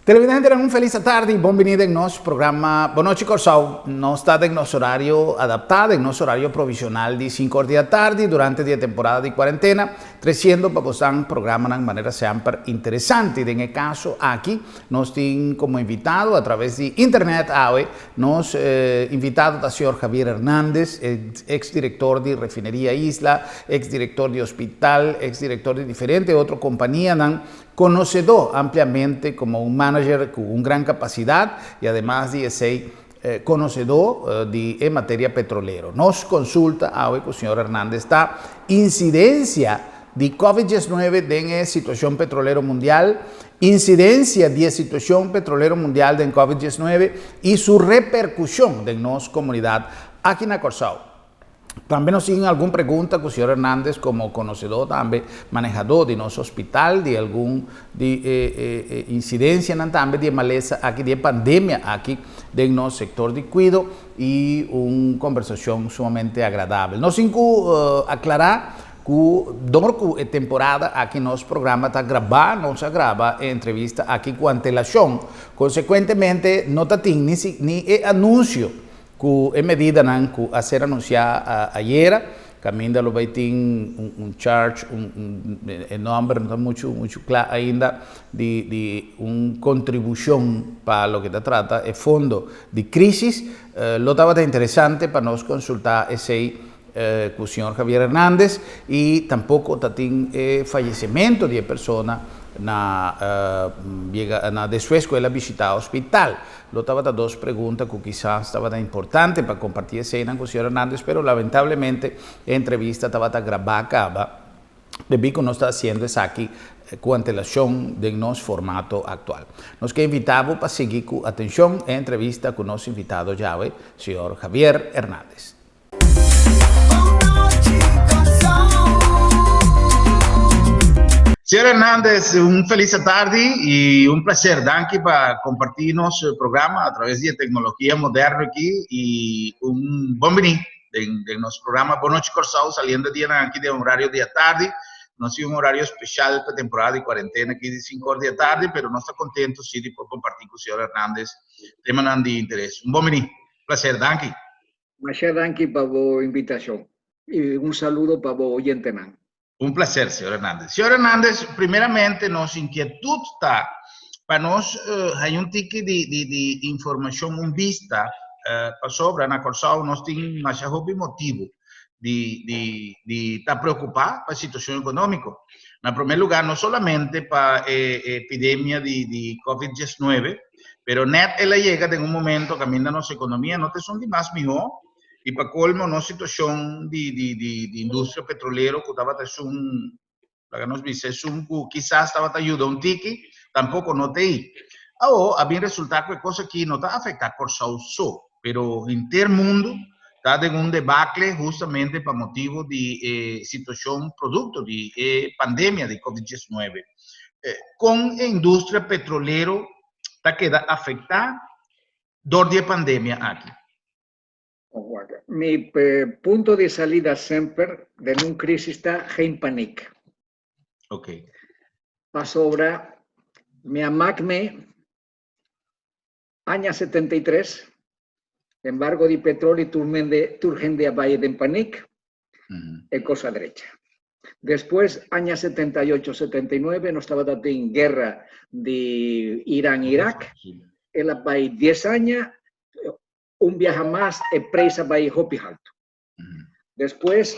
Televidente, un feliz tarde y bienvenido en nuestro programa Bonochi Corsau. No está en nuestro horario adaptado, en nuestro horario provisional de 5 horas de la tarde durante la temporada de cuarentena, creciendo para postar programa de manera siempre interesante. En el caso aquí, nos tienen como invitado a través de internet, nos invitado al señor Javier Hernández, exdirector de Refinería Isla, exdirector de hospital, exdirector de diferentes otras compañías, conocedor ampliamente como un manager con una gran capacidad y además de ser conocedor en materia petrolera. Nos consulta hoy con el señor Hernández esta incidencia de COVID-19 en la situación petrolera mundial, incidencia de la situación petrolera mundial en COVID-19 y su repercusión en nuestra comunidad aquí en Corsau. También nos siguen alguna pregunta con el señor Hernández como conocedor, también manejador de nuestro hospital, de alguna incidencia también de maleza aquí, de pandemia aquí en nuestro sector de cuidado y una conversación sumamente agradable. Nos aclarar que durante la temporada aquí en nuestro programa no se graba entrevista aquí con antelación, consecuentemente no tiene ni anuncio que medida que a ser anunciada ayer, Caminda lo vai ter charge, nombre não está muito claro ainda, de uma contribuição para o que se trata, é fundo de crise. Lo estava interessante para nós consultar esse com o senhor Javier Hernández e tampouco tem falecimento de pessoa después que ela visitar o hospital. Lo estaba dando dos preguntas que quizás estaban importantes para compartir esa con el señor Hernández, pero lamentablemente la entrevista estaba grabada, debido a que no está haciendo esa aquí con antelación de nuestro formato actual. Nos que invitamos para seguir con atención la entrevista con nuestro invitado ya, señor Javier Hernández. Señor Hernández, un feliz tarde y un placer, Danke, para compartir nuestro programa a través de tecnología moderna aquí y un bienvenido de nuestro programa Bonochi Corsau, saliendo aquí de un horario de tarde. No es un horario especial para temporada de cuarentena aquí de 5 horas de tarde, pero no está contento sí de compartir con el señor Hernández temas de interés. Un bienvenido, placer, Danke. Muchas gracias por la invitación y un saludo para los oyentes. Un placer, señor Hernández. Señor Hernández, primeramente, nuestra inquietud está para nos, hay un ticket de información, un vista para sobre la Corsau, nos tiene más motivo de estar preocupado para la situación económica. En primer lugar, no solamente para la epidemia de COVID-19, pero ella llega en un momento que cambiando nuestra economía, no te son de más mejor. Y para colmo, una situación de industria petrolera que estaba para que nos dice, quizás estaba ayudando un tiki, tampoco no te hay. Ahora, a mí resulta que cosa que no está afectada por Sauso, pero en todo el mundo está en un debacle justamente por motivo de situación producto de pandemia de COVID-19. Con la industria petrolera está queda afectada durante la pandemia aquí. Mi punto de salida siempre de una crisis está en pánico. Ok. Para sobra, mi amacme, año 73, embargo de petróleo y turgen de Valle de pánico, es cosa derecha. Después, año 78-79, no estaba en guerra de Irán-Irak, él va 10 años, un viaje más es presa para Hopi Alto. Después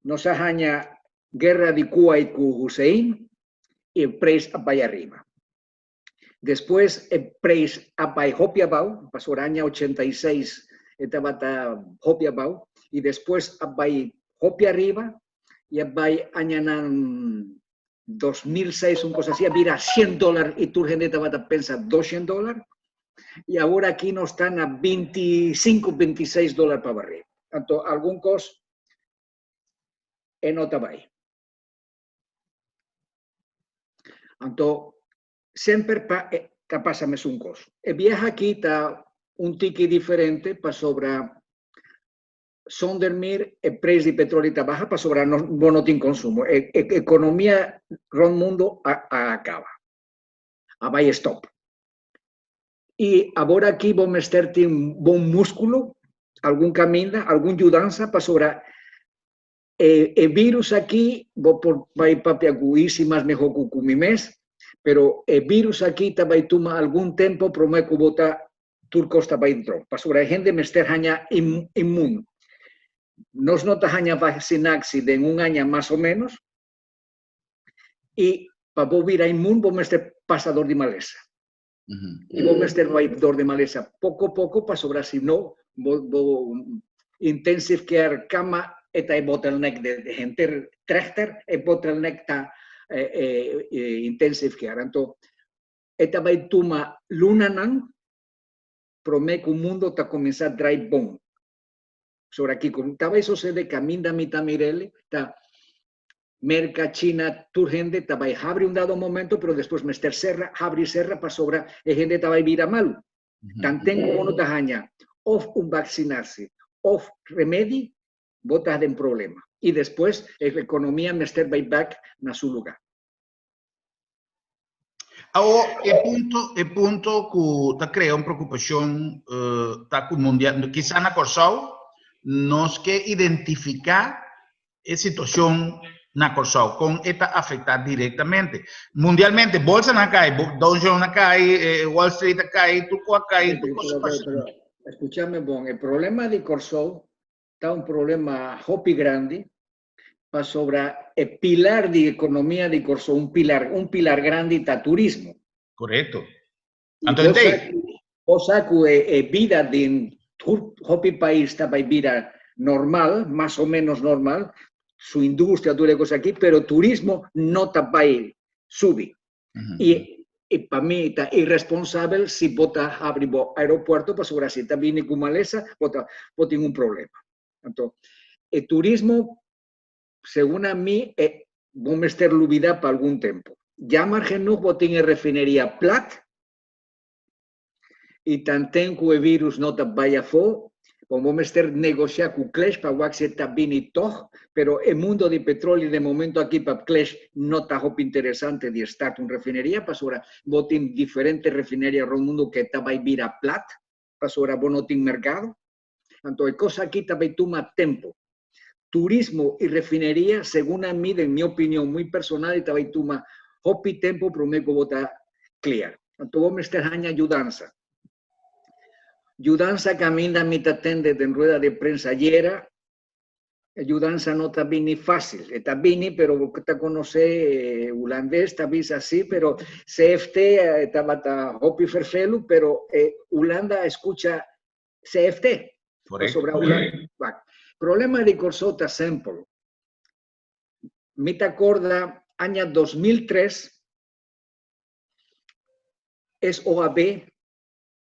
nos aña guerra de Kuwait con Hussein y presa para arriba. Después, preis apai Hopiabau, pasó el año 86, estaba Hopiabau, y después apai Hopia arriba, y apai año 2006, una cosa así, vira $100 y tu gente estaba pensa $200, y ahora aquí no están a 25, $26 para barrer. Tanto, algún costo en Otabay. Entonces, siempre pasa més un costo. El viaje aquí está un ticket diferente para sobre Sondermir, el precio de petróleo está baja para sobre no tiene consumo. Economía del mundo acaba. Vai stop. Y ahora aquí vamos a tener un buen músculo, algún camino, alguna ayudanza para sobre el virus aquí, va a papiaguísimo más mejor que mi mes, pero el virus aquí va a tomar algún tiempo, prometo botar turcos va a entrar. Para sobre la gente me esté inmune. Nos nota haña vacinarse de un año más o menos, y para volver a inmune, vamos a estar pasador de maleza. Y vamos a estar vaidor de maleza poco a poco, para sobre si no, intensive care cama, eta bottleneck de gente trechter, bottleneck está intensive care. Entonces, esta va a tomar lunanan, prometo que el mundo está comenzando a dry bomb. Sobre aquí, como estaba eso se de camino mitad mirele, está merca China, tu gente estaba a abrir un dado momento, pero después mester serra, abrir serra para sobra, la gente estaba a ir a mal. Tan tengo uno tajaña, of un vaccinarse, of remedio, botas de un problema. Y después la economía mester va back a su lugar. Ahora, el punto que está creando preocupación está mundial, quizá na Corsau, nos que identificar la situación na Corsau, con esta afectar directamente. Mundialmente, bolsa na cai, Dow Jones na cai, Wall Street na cai, Turco na cai, Escúchame, bon, el problema de Corsau está un problema hopi grande para sobre el pilar de economía de Corsau, un pilar grande está turismo. Correcto. O sea que vida de hopi país está para vida normal, más o menos normal, su industria, tú le cosas aquí, pero turismo no está para subir. Y para mí está irresponsable si bota abrir aeropuerto para sobre si está bien con maleza, bota un problema. Entonces, el turismo, según a mí, vamos a estar olvidado para algún tiempo. Ya margen no botín en refinería plat y tanten que el virus no te vaya fo, vamos a estar negociar con Clash para que se está bien y todo, pero el mundo de petróleo de momento aquí para Clash no está interesante de estar en refinería, para sobre botín diferentes refinerías del mundo que está a ir a plat, para sobre bonotín mercado. Entonces, cosa aquí también toma tiempo. Turismo y refinería, según a mí, de mi opinión muy personal, también toma hopi tiempo, prometo votar clear. Entonces, vamos a estar en ayudanza. Ayudanza camina mitad tende en rueda de prensa ayer. Ayudanza no está bien fácil. Está bien, pero te conoce holandés, está bien así, pero CFT estaba hopi ferfelu, pero Holanda escucha CFT. Correcto. Problema de Corsota Sample. Me te acorda, año 2003, es OAB,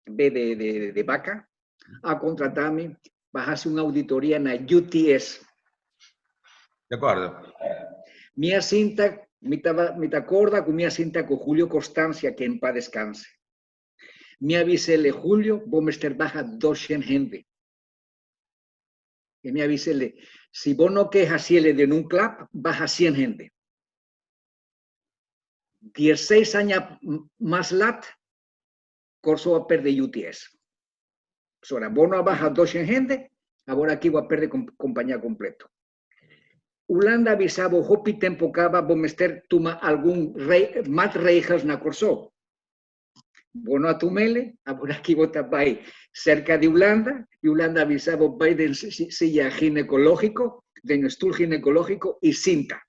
B de vaca, a contratarme, bajase una auditoría en la UTS. De acuerdo. Mi cinta, me te acorda con mi cinta con Julio Constancia, que en paz descanse. Me avisele Julio, vos me estar baja 200 gente. Y me avisele, si vos no quejas ciele de un club, baja 100 gente. 16 años más lat, Corso va a perder UTS. Ahora, vos no baja 200 gente, ahora aquí va a perder compañía completo. Holanda avisaba, hopi tempo cava, vos mester toma algún más rejas na Corso. Vos no atumele, ahora aquí vos estáis cerca de Holanda, y Holanda avisaba, vais de silla ginecológico, de estudio ginecológico y cinta.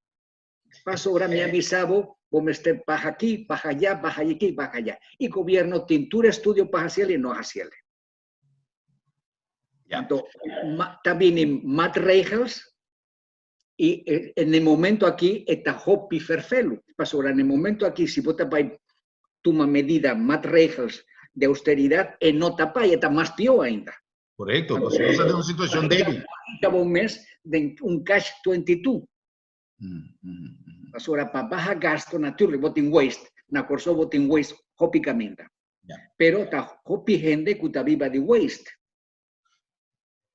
Paso ahora me avisaba, vamos a estar para aquí, para allá, para aquí, para allá. Y el gobierno tiene tu estudio para hacerlo y no hacerlo. Entonces, también hay más reglas y en el momento aquí está hopi ferfelo. Ahora, en el momento aquí, si vos tapas una medida más reglas de austeridad, no tapas y está más peor ainda. Correcto, pues vamos a tener una situación débil. Acaba un mes de un cash 22. Ahora, para bajar gasto, naturalmente, voting waste. Na corso voting waste, hopi caminda. Pero está hopi gente que está viva de waste.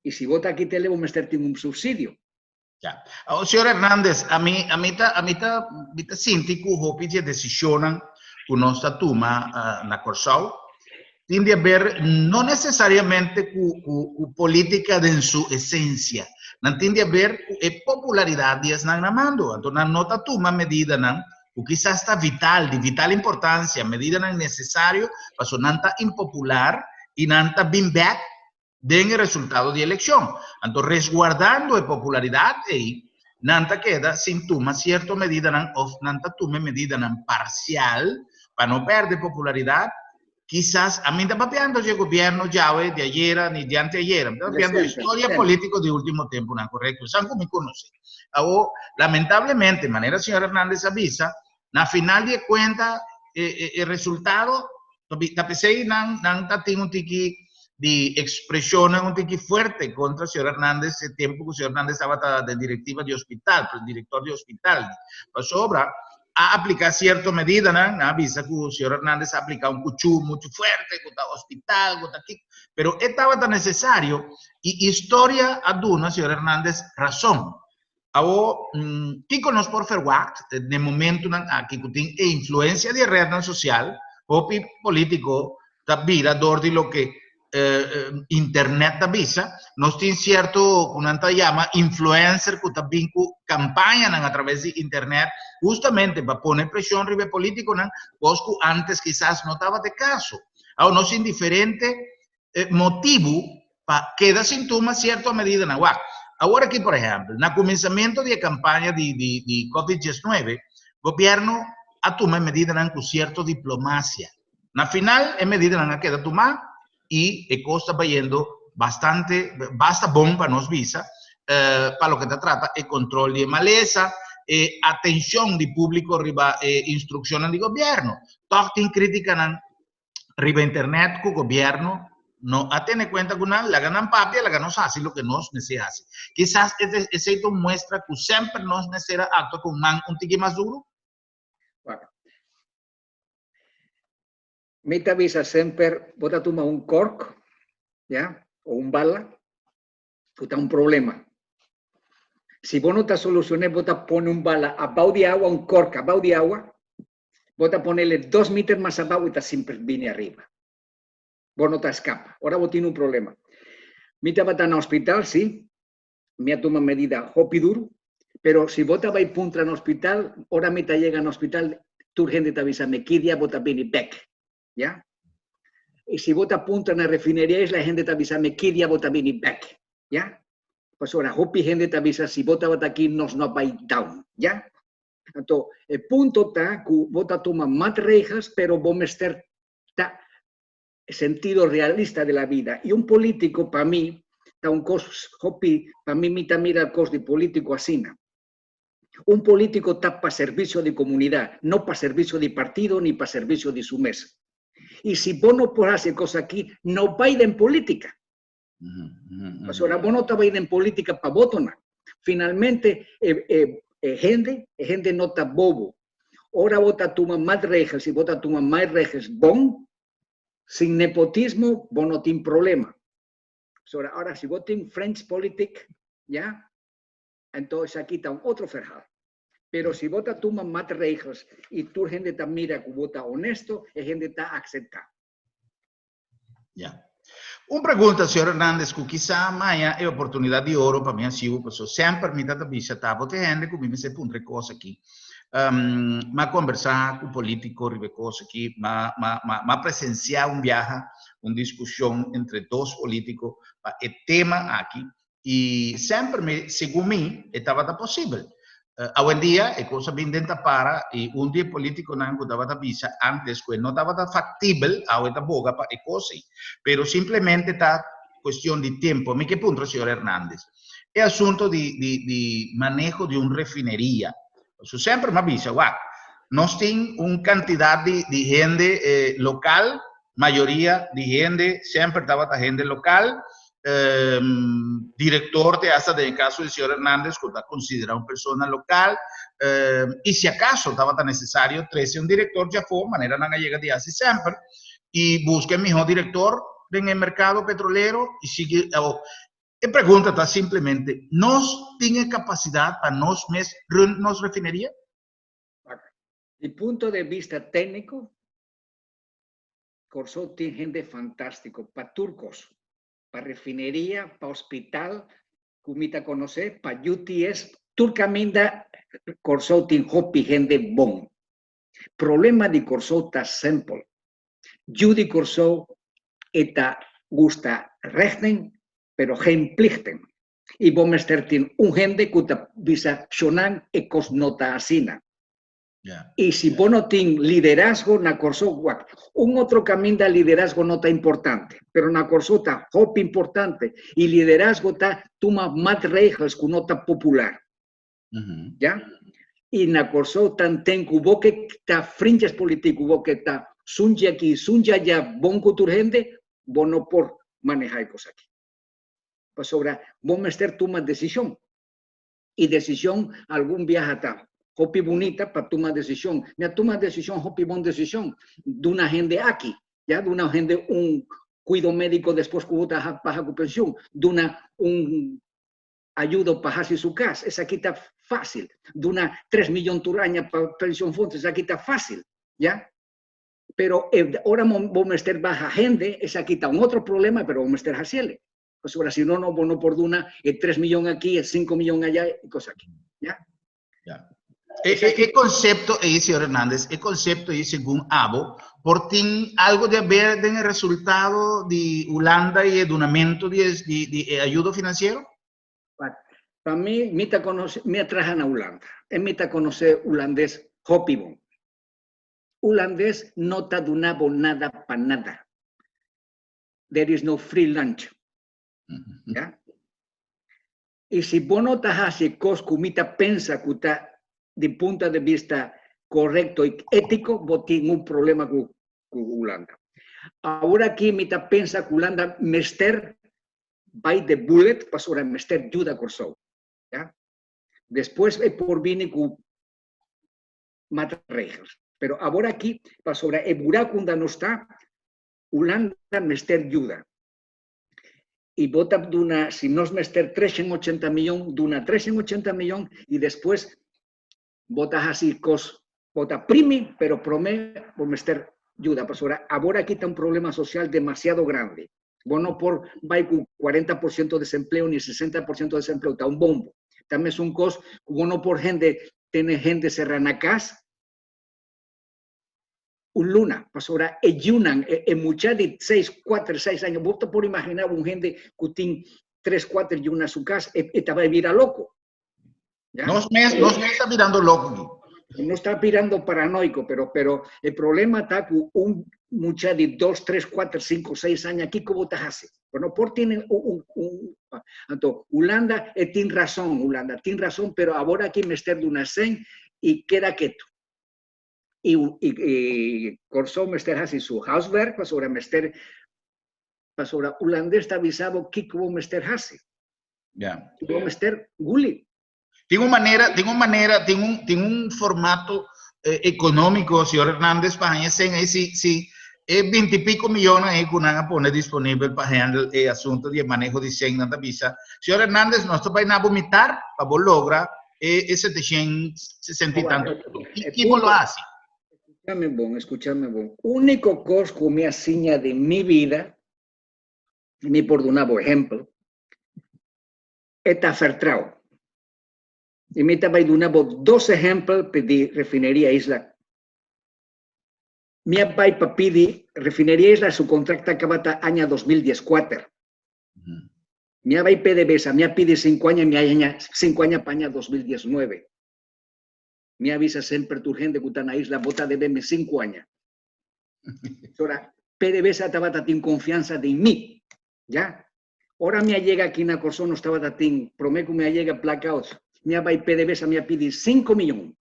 Y si vota aquí, te le vamos a meter un subsidio. Ya. Oh, señor Hernández, a mí sinti que hopi je decisionan con nuestra tuma na Corsau tiende a ver no necesariamente con política en su esencia, no tiende a ver popularidad de esnan namando, entonces nota tuma medida nan o quizás está vital, de vital importancia, medida nan necesario, paso nanta impopular y nanta bin back den el resultado de elección. Entonces, resguardando la popularidad, nanta queda sin tuma cierta medida, nanta tuma medida parcial, para no perder popularidad. Quizás, a mí está papeando el gobierno ya de ayer ni de anteayer, está papeando historia política de último tiempo, ¿no? Correcto, es algo me conoce. Ahora, lamentablemente, de manera señor Hernández avisa, na final de cuenta, el resultado, tapesei nanta tiene un tiki de expresión un tiki fuerte contra el señor Hernández, el tiempo que el señor Hernández estaba de directiva de hospital, pues, director de hospital. Pues sobra a aplicar cierta medida, ¿no? Avisa que el señor Hernández ha aplicado un cuchú mucho fuerte, que está hospital, que está aquí, pero estaba tan necesario y historia aduna, señor Hernández, razón. Ahora, ¿qué conozco por Ferwacht? De momento, aquí tiene influencia de red social, o político, vira, de lo que internet avisa, nos tiene cierto, una llama, influencer que también campañan a través de internet, justamente para poner presión sobre el político, pues que antes quizás no estaba de caso. Ahora, no es indiferente motivo para quedar sin toma cierta medida en agua. Ahora aquí, por ejemplo, en el comenzamiento de la campaña de COVID-19, el gobierno ha tomado medidas con cierta diplomacia. En final, es medida que queda tomada y el costo va yendo bastante, basta bomba nos visa, para lo que te trata el control de maleza, atención de público riba instrucciones del gobierno. Todos critican riba internet que el gobierno no tiene cuenta que la ganan papia, la ganan así lo que nos se hace. Quizás ese muestra que siempre nos necesita acto con un tiki más duro. Bueno. Me te avisa siempre, vos toma un cork, ¿ya? O un bala, tú está un problema. Si vos no te soluciones, vos te pones un bala abajo de agua, un cork abajo de agua, vos te ponerle 2 metros más abajo y te siempre viene arriba. Vos no te escapas. Ahora vos tienes un problema. Me te vas a hospital, sí. Me toma medida hopi duro, pero si vos te vas a punta en hospital, ahora me te llega al hospital, tu gente te avisa, me quedia, vos te viene back. ¿Ya? Y si vos te apuntas en la refinería, la gente te avisa, me quería vos también back. ¿Ya? Pues ahora, hopi gente te avisa, si vos te vas aquí, nos no va down. ¿Ya? Entonces, el punto está que vos te tomas más rejas, pero vos me está sentido realista de la vida. Y un político, para mí, está un costo, hopi, para mí, mira el costo de político así. Un político está para servicio de comunidad, no para servicio de partido ni para servicio de su mesa. Y si vos no podés hacer cosas aquí, no va a ir en política. Pues ahora vos no te vas a ir en política para votar. Finalmente, gente no está bobo. Ahora vos te tomas más rejas, si vos te tomas más rejas, bon, sin nepotismo, vos no tienes problema. Pues ahora, si vos tienes French politics, ¿ya? Entonces aquí está un otro ferjal. Pero si vos te tomas más reglas y tu gente te mira que vota honesto, la gente te acepta. Ya. Una pregunta, señor Hernández, que quizá mañana es oportunidad de oro para mí, así, pues, sempre me está visitando, porque gente que me se pone cosas aquí. Ma conversar con políticos, ribe cosas aquí, ma presenciar un viaje, una discusión entre dos políticos, el tema aquí, y siempre, según mí, estaba posible. hoy en día es cosa bien denta para y un día político no estaba visa antes que no estaba factible ahora boga para cosas, pero simplemente está cuestión de tiempo. ¿A qué punto, señor Hernández? Es asunto de manejo de una refinería. Eso siempre me avisa, guau, nos tiene una cantidad de gente local, mayoría de gente, siempre estaba gente local, director de hasta del caso del señor Hernández, que está considerado una persona local, y si acaso estaba tan necesario, 13 un director ya fue, manera no llega de hace siempre, y busque el mejor director en el mercado petrolero, y sigue, la pregunta está simplemente, ¿nos tiene capacidad para nos refinería? Desde el punto de vista técnico, Corsó tiene gente fantástico, para turcos, para refinería, para hospital, comita conocer, para UTS, Turcaminda, Corsó tiene hopi gente bon. Problema de Corsó está simple. Judy Corsó está gusta rechten, pero geen plichten. Y bomester tiene un gente que está visa shonan e cosnota asina. Yeah. Y si vos no tienes liderazgo, na Corsó, un otro camino de liderazgo no está importante, pero na Corsó está hop importante y liderazgo está toma más reglas que no está popular. ¿Ya? Y na Corsó tan cubo que está fringes político, cubo que está sunja aquí, sunja allá, bon cultura gente, vos no por manejar cosas aquí. Pues sobre, vos mester toma decisión. Y decisión, algún viaje está. Hopi bonita para tomar decisión. Me toma decisión, hopi buena decisión. De una gente aquí, ya de una gente un cuido médico después que vota baja con pensión, de una un ayuda para hacer su casa. Esa aquí está fácil. De una 3 millones de años para pensión fondos, esa aquí está fácil, ya. Pero ahora vamos a estar baja gente, esa aquí está un otro problema, pero vamos a estar haciendo. Pues ahora si no, no por una, 3 millones aquí, 5 millones allá, y cosas aquí, ya. Ya. El concepto ahí, señor Hernández, el concepto ahí, según Abo, por ti algo de ver en el resultado de Holanda y el donamiento de ayuda financiero? Para mí, me atrajan a Holanda. Me conocer holandés hopibon. Holandés no te donaba nada para nada. There is no free lunch. ¿Ya? Y si vos no te haces cosas que mita pensa que está de punto de vista correcto y ético, vos tienes un problema con Holanda. Ahora aquí mita pensa que Holanda mester by the bullet, para sobre mester ayuda Corsó. ¿Ya? Después por viene con más reglas. Pero ahora aquí, para sobre el buraco donde no está, Holanda mester ayuda. Y vota de una, si no es mester 380 millones, de una 380 millones, y después votas así, vota primi, pero promete por mester ayuda. Pues ahora aquí está un problema social demasiado grande. Bueno, por va con 40% de desempleo ni 60% de desempleo, está un bombo. También es un costo, bueno, por gente, tiene gente serrana casa, un luna, pues ahora ayunan, muchas de 6 años, vos te por imaginar un gente que tiene 3, 4 y una a su casa, te va a vivir a loco. ¿Ya? No está mirando loco. No está mirando paranoico, pero el problema está con un muchacho de 2, 3, 4, 5, 6 años aquí, ¿cómo te hace? Bueno, por tienen entonces, Holanda tiene razón, pero ahora aquí me está de una 100 y queda quieto. Y Corsó me está haciendo su housework, pues ahora me está, pues ahora holandés está avisado que cómo me está haciendo. Ya. Cómo me está guli. Tengo un formato económico, señor Hernández, para hacer si 20 y pico millones que van a poner disponible para el asunto de manejo de Sena visa. Señor Hernández, nosotros vamos a vomitar para lograr ese 60 y tanto. ¿Y cómo lo hace? Escúchame, bon. Único cosa que me asigna de mi vida, ni por dar un ejemplo, está fertrao. Y me estaba dando 2 ejemplos de refinería Isla. Mi pai papi de refinería Isla, su contrato acaba hasta año 2014. Mi pai PDVSA, mi pide 5 años, mi año 5 años para año 2019. Me avisa siempre tu gente que está en la isla, vota debeme 5 años. Ahora, PDVSA estaba sin confianza de mí, ¿ya? Ahora me llega aquí en la Corsó, no estaba tan, prometo me llega blackouts. Me va a PDVSA, me pide 5 millones.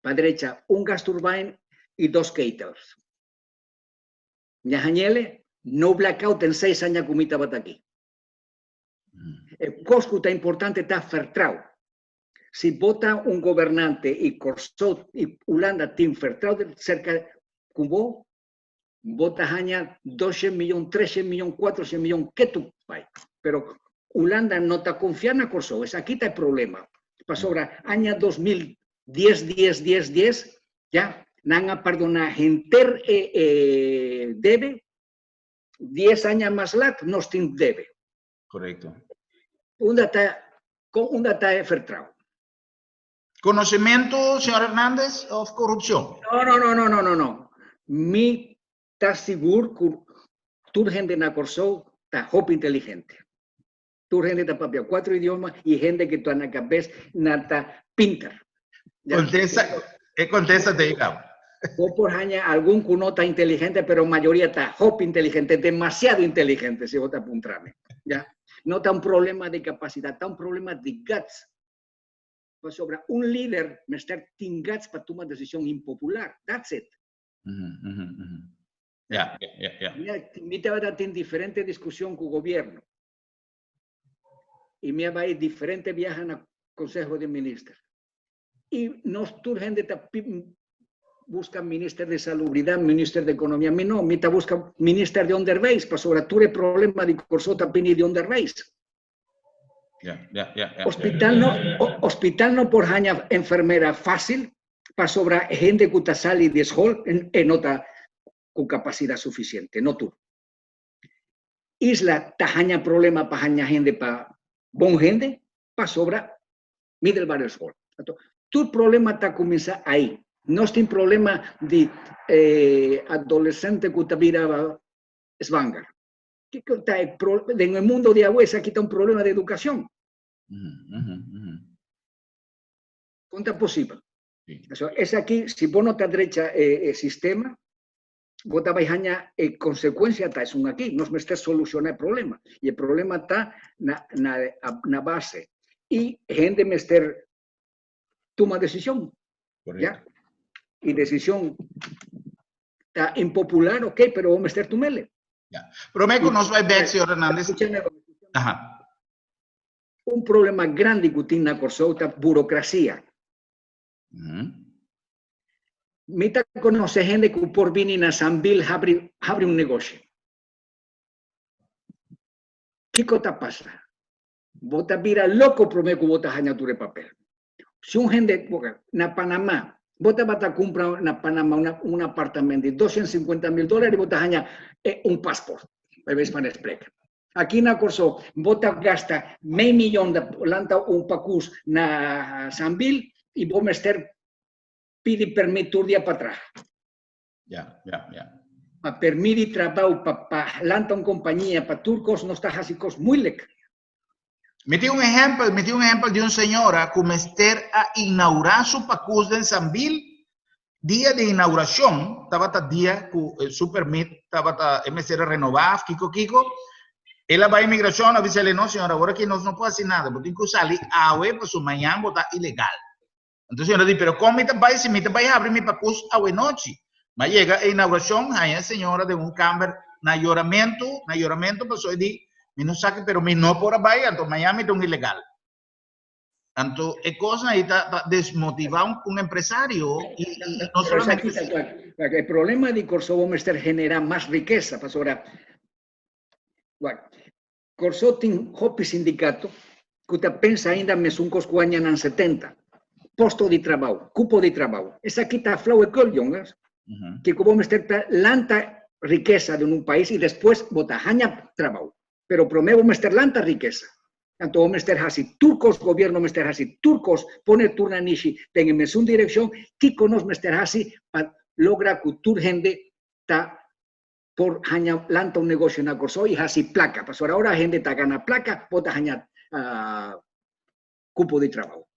Para derecha, un gas turbine y 2 caters. Ñajañele, no blackout en 6 años que me estaba aquí. El costo está importante, está fertrado. Si vota un gobernante y Corsó y Holanda tiene fertrado cerca de Cubo, vota haña 12 millones, 13 millones, 14 millones, ¿qué tú hay? Pero Holanda no está confiando en Corsó, es aquí está el problema. Pasó ahora, año 2010, ya, nada perdona, gente debe, 10 años más lat, no debe. Correcto. Un data fertrado. ¿Conocimiento, señor Hernández, of corrupción? No. Mi está seguro que tu gente en la Corsó está hop inteligente. Tu gente está papia 4 idiomas y gente que está en la cabeza está pintar. Contesta, te digamos. O por haña algún que no está inteligente, pero mayoría está hop inteligente, demasiado inteligente, si vota apuntarme. ¿Ya? No está un problema de capacidad, está un problema de guts. Pues sobre un líder me está sin guts para tomar decisión impopular. That's it. Ya. Me va a tener diferente discusión con el gobierno. Y me va a ir diferente viaje en el Consejo de Ministros. Y nos gente busca ministro de Salubridad, ministro de Economía. Me no, me busca ministro de Underways, para sobre todo el problema de Corsó también de Underways. Hospital no por haña enfermera fácil, para sobre gente que sale de escuela en nota con capacidad suficiente, no tú. Isla tajaña problema para haña gente para bon gente, para sobra middle barrio school. Tu problema está comienza ahí. No es un problema de adolescente que te mira Svangar. En el mundo de agua aquí está un problema de educación. ¿Cuánto es posible? Sí. Es aquí, si vos no estás derecha el sistema, vos te vais a consecuencia está es un aquí, no me estés solucionando el problema. Y el problema está na base. Y gente me esté toma decisión. ¿Ya? Y decisión está impopular, ok, pero vos me estés tomele. Ya. Prometo no soy bien, señor Hernández. Ajá. Un problema grande que tiene la Corsó es burocracia. Mita conoce gente que por venir a San Bill abre un negocio. ¿Qué cosa pasa? Vota vira loco prometo que vota haña tu papel. Si un gente en Panamá, vota va a comprar en Panamá un apartamento de $250,000 y vota haña un pasaporte. ¿Ves para explicar? Aquí en la Corsó, vota gasta $500,000 de lanta un pacus na San Bill y vos me pide permiso día para atrás. Ya. Para permitir trabajo, para lanta una compañía, para turcos, no está así cosas muy lec. Metí un ejemplo de una señora que me a inaugurar su pacus en San Bill. Día de inauguración, estaba el día que su permiso estaba renovar, Kiko. Ella va a inmigración, avisa-le, no señora, ahora aquí no puede hacer nada, porque tiene que salir a para su mañana votar ilegal. Entonces yo le digo, pero ¿cómo me vais si me vais a abrir mi pacus a noche? Me llega a inauguración, hay señora de un camber, na lloramento pasó y di, me no saque, pero me no por ahí, entonces Miami es un ilegal. Entonces, es cosa ahí está desmotivar un empresario y no solamente... El problema de Corsó genera más riqueza, pues ahora, bueno, Corsó tiene un sindicato que te pensa ainda mesuncos que añan en 70. Posto de trabajo, cupo de trabajo. Esa aquí está flow de coljongas, que como meter lanta riqueza de un país y después bota haña trabajo. Pero prometo meter lanta riqueza. Tanto meter así, turcos, gobierno meter así, turcos, pone turna nishi, tengan una dirección, que conos meter así, para lograr que tu gente está por haña lanta un negocio en la Corsó y así placa. Pues ahora gente está gana placa, bota haña cupo de trabajo.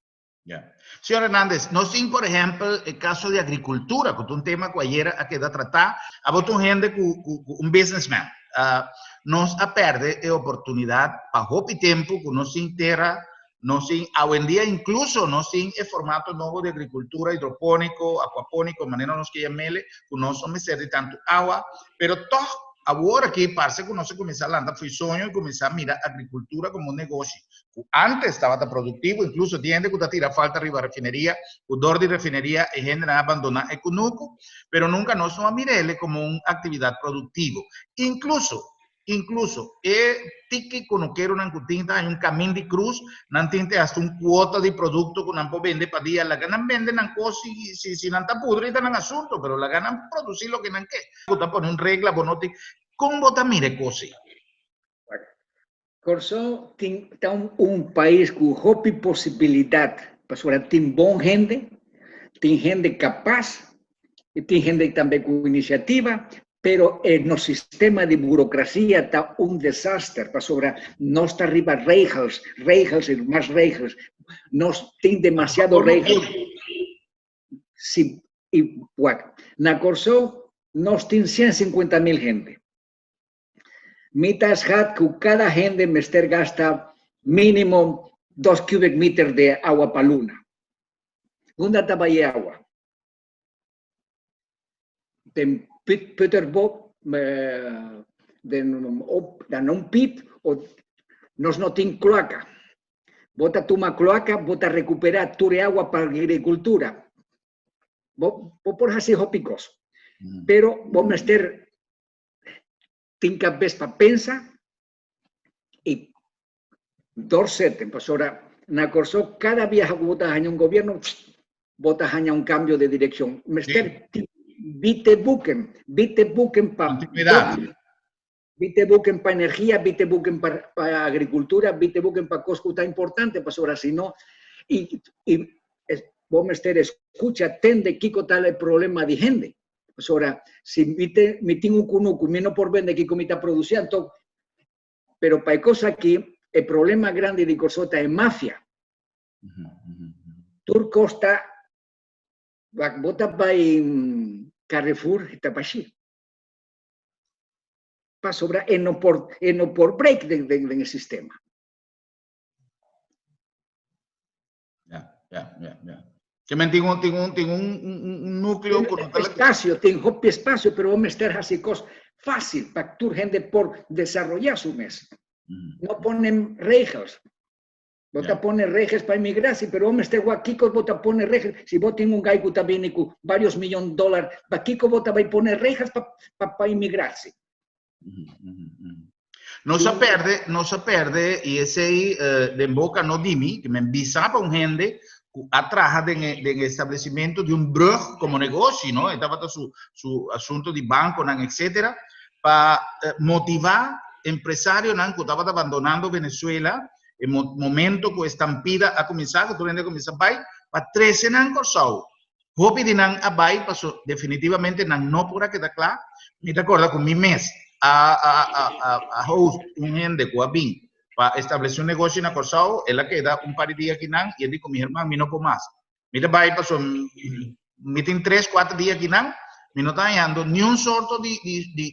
Yeah. Señor Hernández, nós temos, por exemplo, o caso de agricultura, que é um tema que ayer aqui da tratar, há uma gente com businessman. Nós a perde a oportunidade para roubar tempo, que nós temos terra, nós temos, hoje em dia, incluso, nós temos o formato novo de agricultura hidropônico, aquapônico, de maneira que chamamos, que nós somos de tanto água, pero todo agora que parece que nós começar a lançar foi sonho e começar a mirar a agricultura como um negócio. Antes estava produtivo, incluso tem gente que tira falta arriba da refineria, o dor de refineria e gente não abandonar o cunuco, pero nunca nós vamos mirar ele como uma atividade produtiva. Incluso tique que não quero não tinta em caminho de cruz, não tinta hasta quota de produto que não pode vender para dia, la ganan vende não coisa se não está podre está no assunto, pero la ganan produzir lo que não quer. Está por uma regra, bonote, como você mira coisa? Corsó está país com hopi possibilidade, para tem bom gente, tem gente capaz, e tem gente também com iniciativa, pero no sistema de burocracia está desastre, para no está arriba reglas y más reglas, nos tem demasiado reglas. Sí, y na Corsó nos tem 150.000 gente. Mitas hat que cada gente mester gasta mínimo 2 cubic meters de agua para luna. ¿Dónde está ahí agua? Peter Bob dan un pit o nos no tiene cloaca. Bota toma cloaca, bota recuperar tu agua para la agricultura. Vos por así hopicos. Pero vos mester tinca vez para pensar y dorset, pues ahora na Corsó cada viaje que vota a un gobierno, vota a un cambio de dirección. Mester Vite buquen para energía, vite buquen para agricultura, vite buquen para cosas que está importante, pues ahora si no, y vos escucha, atende, Kiko tal el problema de gente. Pues ahora, si vite, mi tengo un cunuco, mi no por vender, Kiko me está produciendo, pero para cosa aquí, el problema grande de Corsota es mafia. Turco está, vota para Carrefour está para allí. Para sobrar, no por break del sistema. Ya. Que me tengo un núcleo con espacio, tengo espacio, pero vamos a estar así cosas fácil para tu gente por desarrollar su mes. No ponen reglas. Vota pone reges para inmigrar, pero vos estar guaquico, vota pone reges. Si vos tenés un gaico también con varios millones de dólares, guaquico vota va a poner reges para inmigrarse. No se perde, y ese de boca no dimi, que me envisaba un gente atrás del establecimiento de un brug como negocio, ¿no? Estaba todo su asunto de banco, etcétera, para motivar empresarios que estaban abandonando Venezuela. El momento que estampida ha comenzado, que tu começa a para 13 anos Corsó. Hopi de nan a bai, pasó definitivamente nan no pura que está claro. Me recuerda con mi mes a host un gente que ha para establecer un negocio en Corsó, él la queda un par de días aquí nan y él dijo mi hermano, mi no puedo más. Mira bai pasó, me tiene 3-4 días aquí nan, me no está dando ni un sorto de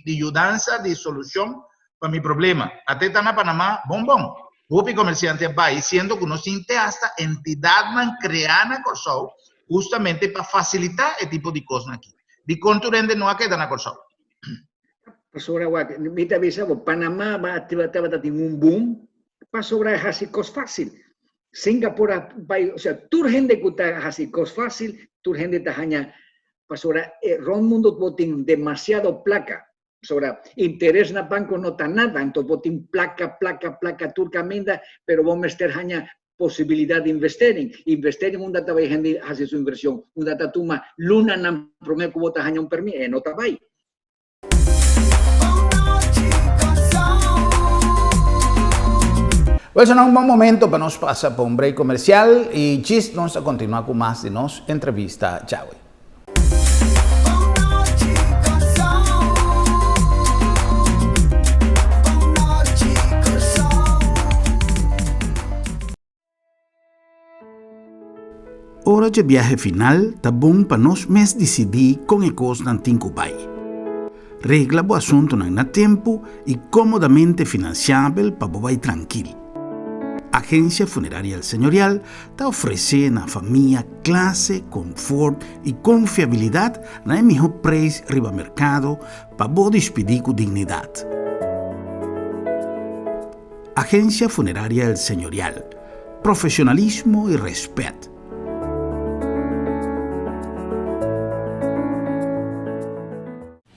ayudanza, de solución para mi problema. Hasta está en Panamá, bombón. Hopi comerciante va diciendo que uno siente hasta entidad creada en Corsó justamente para facilitar este tipo de cosas aquí. De conturende no ha quedado en Corsó. Pues ahora, me te avisaba, Panamá va a tener un boom, para sobrar así cosas fácil. Singapur, o sea, tu gente que está así cosas fácil, tu gente está haña, para sobrar, el mundo tiene demasiado placa. Sobre interés en el banco no está nada, entonces vos tenés placa turcamenda, pero vos me estás haña posibilidad de investir en un data vai gente hace su inversión, un data tuma luna no promedio que vos te haña un permiso, no está ahí. Pues será un buen momento para nos pasar por un break comercial y Chis nos a continuar con más de nos entrevista. Chao. Después del viaje final, está bom para nos mes decidir con el cos nan tinco bai. Regla o asunto nan na tempo y cómodamente financiable para bobai tranquilo. Agencia Funeraria El Señorial está ofreciendo a familia clase, confort y confiabilidad na mejor precio riba mercado para bo despedir con dignidad. Agencia Funeraria El Señorial. Profesionalismo y respeto.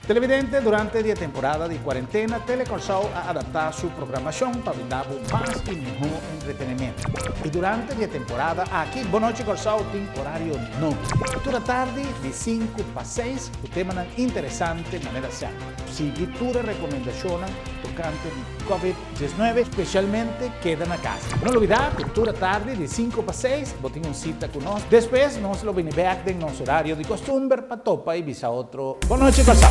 Televidente, durante la temporada de cuarentena, Telecorsao ha adaptado su programación para brindar más y mejor entretenimiento. Y durante la temporada, aquí, Bonoche Corsao tiene horario no. Toda tarde, de 5 para 6, un tema interesante de manera sana. Sigue todas las recomendaciones tocante de COVID-19, especialmente queda en casa. No olvidar que toda tarde, de 5 para 6, botín una cita con nosotros. Después, nos lo viene back de nuestro horario de costumbre para topa y visa otro Bonoche Corsao.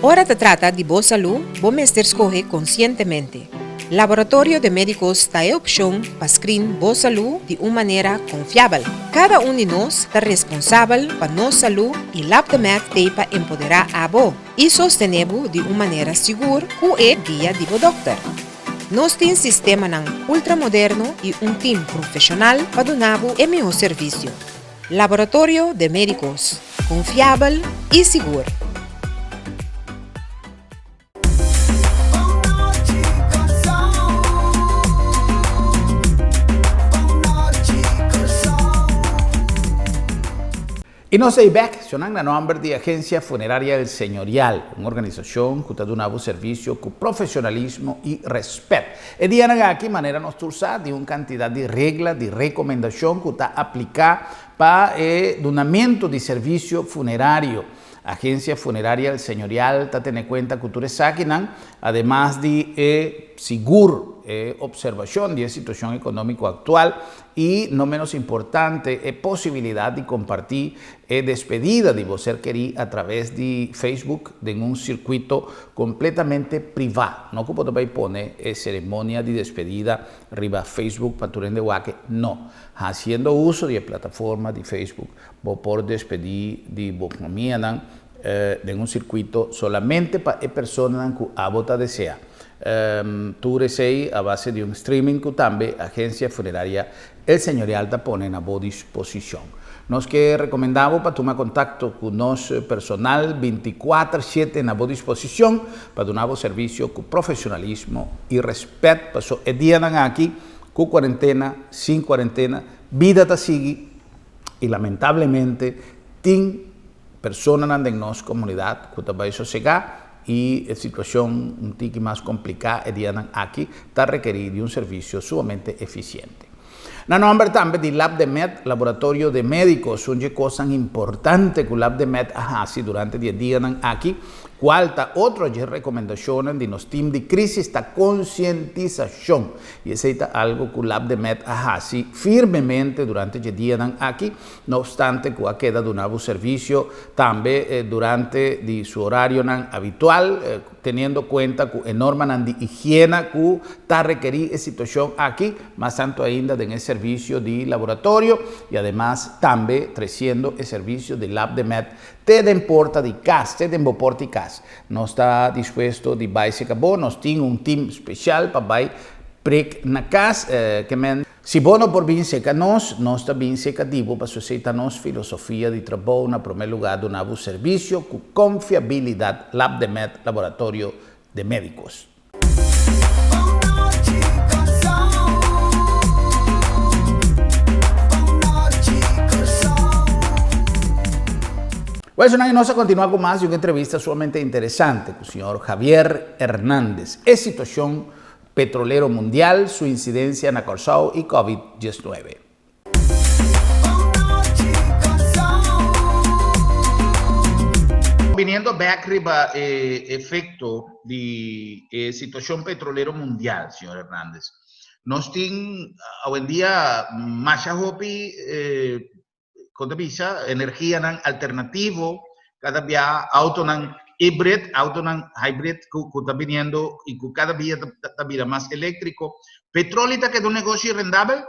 Ora te trata de boa saúde, bom mestre escolhe conscientemente. Laboratório de Médicos está a opção para screen boa saúde de uma maneira confiável. Cada de nós está responsável para nossa saúde e LabDemet tem para empoderar a boa e sostener-bo de uma maneira segura com é dia de boa doctor. Nós temos sistema ultramoderno e time profissional para dar-bo o melhor serviço. Laboratório de Médicos, confiável e seguro. Y no sei back, sonan la nombre de Agencia Funeraria El Señorial, una organización que da un servicio con profesionalismo y respeto. Y diana aquí manera nos tursa de una cantidad de reglas, de recomendación que está aplicada para el donamiento de servicio funerario. Agencia Funeraria El Señorial está teniendo en cuenta que tú eres además de seguro, observación de la situación económica actual y, no menos importante, posibilidad de compartir despedida de vos ser querido a través de Facebook en un circuito completamente privado. No como también pone ceremonia de despedida arriba Facebook para tu de Huaque, no. Haciendo uso de la plataforma de Facebook, vos por despedir de vos en un circuito solamente para personas que a vos desea. Tú deseas a base de un streaming que también Agencia Funeraria El Señorial te pone a vos disposición. Nos que recomendamos para tomar contacto con nuestro personal 24/7 en a vos disposición para dar vos servicio con profesionalismo y respeto. Paso el día aquí con cuarentena, sin cuarentena, vida te sigue y lamentablemente tiene personas en nuestra comunidad que también sosegar y la situación un poco más complicada el día aquí está requerido de un servicio sumamente eficiente. En nombre también de LabDemet, Laboratorio de Médicos, una cosa importante que LabDemet hace durante el día aquí, cual está otra recomendación de nuestro team de crisis, está concientización. Y eso es algo que LabDemet hace firmemente durante el día aquí, no obstante que queda de un nuevo servicio también durante su horario habitual, teniendo en cuenta que enorme de higiene que está requerida la situación aquí, más tanto ainda en el servicio de laboratorio y además también creciendo el servicio de LabDemet te den porta de casa, te den porta de casa. No está dispuesto de vai se acabou, nós temos um time especial para vai prek na casa, que men se bono por bem seca nós está bem seca divo para aceitar nossa filosofia de trabalho na primeiro lugar do novo serviço com confiabilidade LabDemet, Laboratório de Médicos. Bueno, vamos a continuar con más de una entrevista sumamente interesante con el señor Javier Hernández. Es situación petrolero mundial, su incidencia en la Corsao y COVID-19. Viniendo back arriba, efecto de situación petrolero mundial, señor Hernández. Nos tiene hoy en día más hopi quando bisa energia nan alternativo, cada via auto nan híbrido, auto hybrid, que está viniendo y que cada día está más eléctrico. Petróleo está que es un negocio rentable.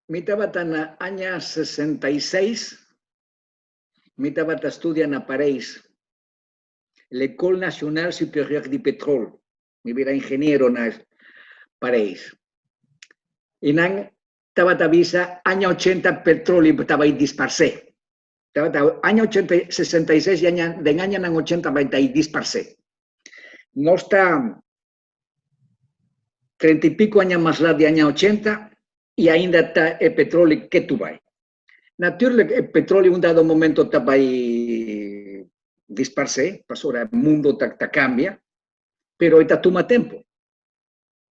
Mi estaba en el año 66, mi estaba estudiando en París, l'École Nationale Supérieure du Pétrole. Mi era ingeniero en París. Y estaba visa año 80 petróleo estaba ahí dispersé. Año 80, 66 y año de año en 80 va ahí dispersé. No está 30 y pico años más largo de año 80 y ainda está el petróleo que tú vas. Naturalmente, el petróleo en un dado momento estaba ahí dispersé, pasó el mundo cambia, pero está toma tiempo.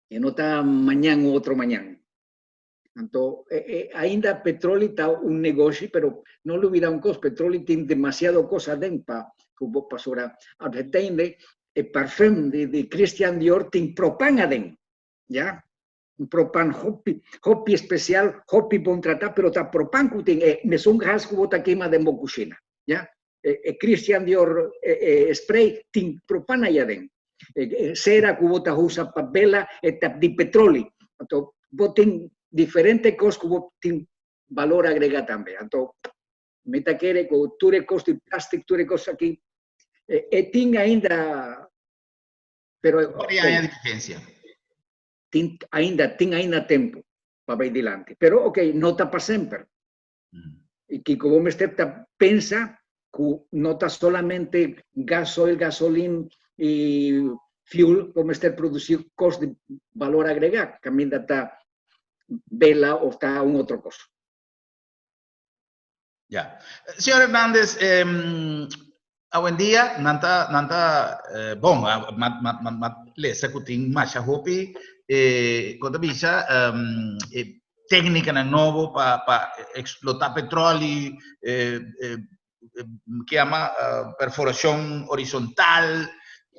Y no está mañana u otro mañana. Entonces, ainda petróleo está un negocio, pero no le hubiera un costo. Petróleo tiene demasiado cosa dentro para pasar a entender. El parfum de Christian Dior tiene propana dentro, ¿ya? Un propan hopi especial, hopi bom tratar, pero está propan que tiene, me son gas que bota quema de mocucina, ¿ya? Christian Dior spray tiene propana allá dentro. Cera que bota usa para vela, está de petróleo. Entonces, boten diferentes cosas que tienen valor agregado también. Entonces, meta quiere que tú le cosas de plástico, tú le cosas aquí, tiene ainda, pero Hay diferencia. Tiene ainda tiempo para ir adelante. Pero, ok, no está para siempre. Y que como me pensa que no está solamente gasoil, gasolina y fuel, como producir cosas de valor agregado, que también está vela o está un otro cosa. Ya. Señor Hernández, buen día, nanta, bom, le sacutin macha hopi, quando bisa, técnica na novo para explotar petróleo, que llama perforación horizontal,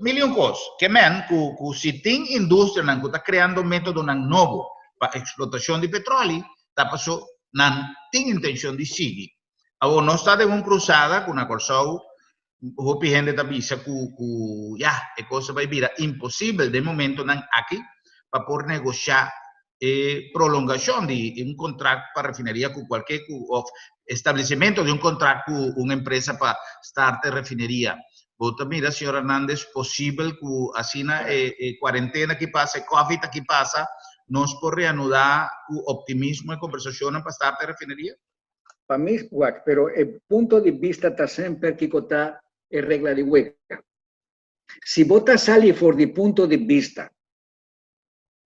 milhão cosas, que men, que si tem indústria que está creando método novo para explotação de petróleo, está passando, não tem intenção de seguir. Agora, nós estamos em uma cruzada com a Corsou, o gente está dizendo que a coisa vai virar impossível de momento aqui para poder negociar prolongação de um contrato para refineria com qualquer estabelecimento de um contrato com uma empresa para start a refineria. Vota mira, senhor Hernández, possível que assim na quarentena que passa, Covid que passa, nós por reanudar o optimismo e conversação para start a refineria? Para mí, pero el punto de vista está siempre que está en regla de hueca. Si vota sale por el punto de vista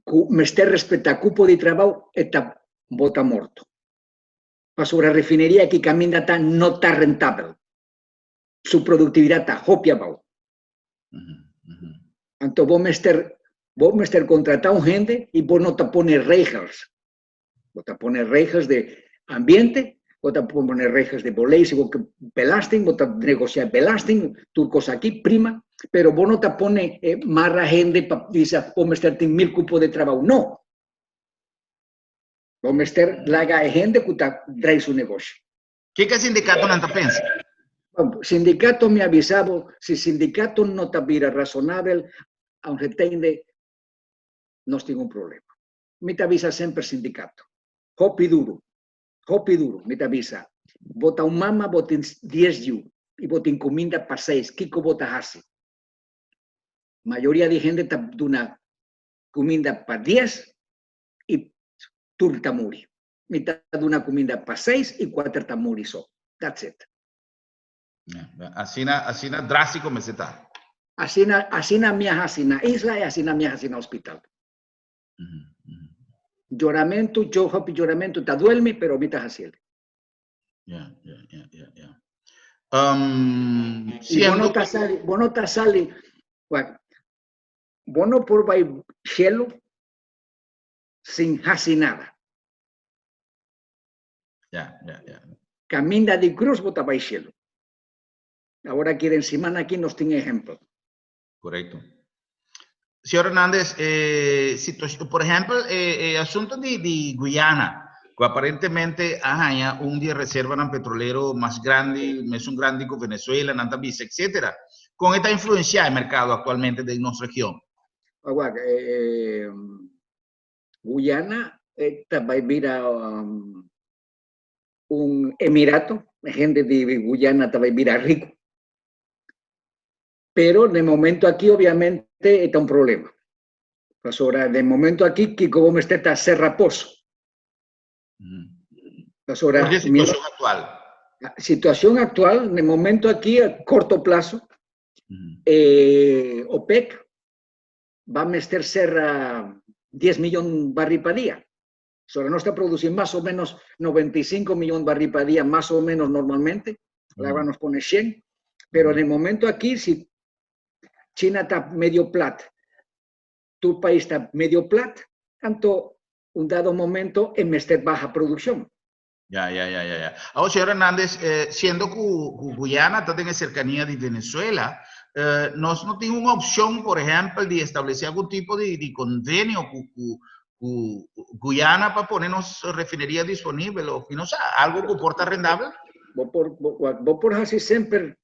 que me esté respetando cupo de trabajo, está vota muerto. Para sobre la refinería que camina no está rentable. Su productividad está hopia bajo. Entonces, vos me estar contratando gente y vos no te pones reglas. Vos te pones reglas de ambiente, vos te pones reglas de boleis, vos que belasting, vos te negociar belasting, tu cosa aquí, prima, pero vos no te pones más gente para decir, vos me estar 1000 cupos de trabajo. No. Vos me estar laga gente que trae su negocio. ¿Qué es el sindicato no pensa? Sindicato me avisaba, si el sindicato no está bien razonable, aunque tenga, no tengo un problema. Me te avisa siempre el sindicato. Hopi duro, me te avisa. Bota un mama, bota 10 yu, y bota encomienda para 6. ¿Qué bota hace? Mayoría de gente está de una comida para 10 y turta muri. Mitad de una comida para 6 y 4 está muri. So, that's it. Así drástico me está. Así na minha na isla y así na minha na hospital. Lloramento, yo hopi lloramento, te duerme, pero me estás haciendo. Ya. Y vos no te sale, vos no por vai cielo sin hacer nada. Ya. Camina de cruz, vos te vai cielo. Ahora quieren semana aquí nos tiene ejemplo. Correcto. Señor Hernández, por ejemplo, asunto de Guyana, que aparentemente hay un de reserva en petrolero más grande, es un grande que Venezuela, Nanta Visa, etc. Con esta influencia del mercado actualmente de nuestra región. Agora, Guyana vai virar un emirato, a gente de Guyana vai virar rico. Pero de momento aquí, obviamente, está un problema. Pues ahora, de momento aquí, que como está Serra Pozo. Pues ahora, ¿Cuál es la situación actual? La situación actual, de momento aquí, a corto plazo, OPEC va a meter Serra 10 millones de barril para día. Ahora no está produciendo más o menos 95 millones de barril para día, más o menos normalmente. Ahora nos pone 100. Pero de momento aquí, si China está medio plat, tu país está medio plat, tanto un dado momento en meter baja producción. Ya. Ahora, señor Hernández, siendo que Guyana está en cercanía de Venezuela, no tiene una opción, por ejemplo, de establecer algún tipo de convenio con Guyana para ponernos refinería disponible, o no sé, algo que porta rendable? Vos por así siempre,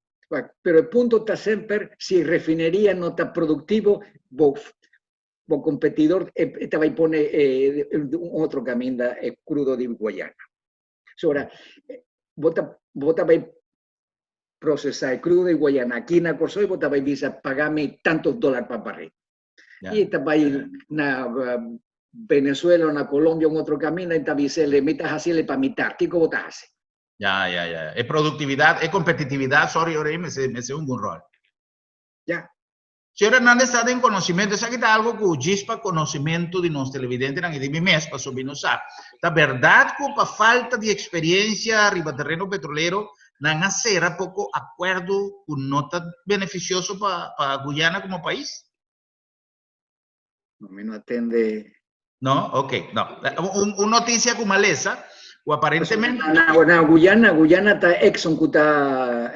pero el punto está siempre, si refinería no está productivo, vos competidor te va a poner otro camino crudo de Guyana. Ahora, vos vais a procesar el crudo de Guayana aquí en la Corso y vos vais a pagarme tantos dólares para barril. Y te vais a Venezuela, en Colombia, en otro camino, y te vais a le metas así para mitad. ¿Qué vos haces? Ya. Es productividad, es competitividad, sorry, me sé un buen rol. Ya. Señor Hernández está en conocimiento, esa que está algo que chispa conocimiento de los televidentes en el mes, para subir la verdad que por falta de experiencia arriba terreno petrolero, no hacer poco acuerdo que no está beneficioso para Guyana como país. No me atende. No, ok, no. Una noticia como esa, o aparentemente. Guyana está Exxon que está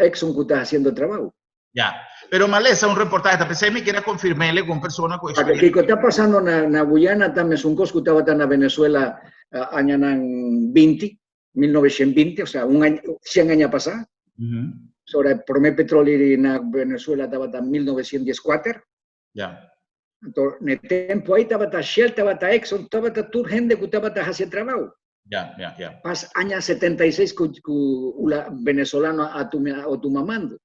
haciendo trabajo. Ya, pero Malesa, un reportaje, pensé que era confirmarle con persona con experiencia. ¿Qué está pasando en Guyana? También es un cosa que estaba en Venezuela año 1920, o sea, 100 años pasados. Sobre el primer petróleo en Venezuela estaba en 1914. Ya. Entonces, en el tiempo ahí estaba Shell, estaba Exxon, estaba toda gente que estaba haciendo trabajo. Ya. Pas año 76 que venezolano a tu mamando.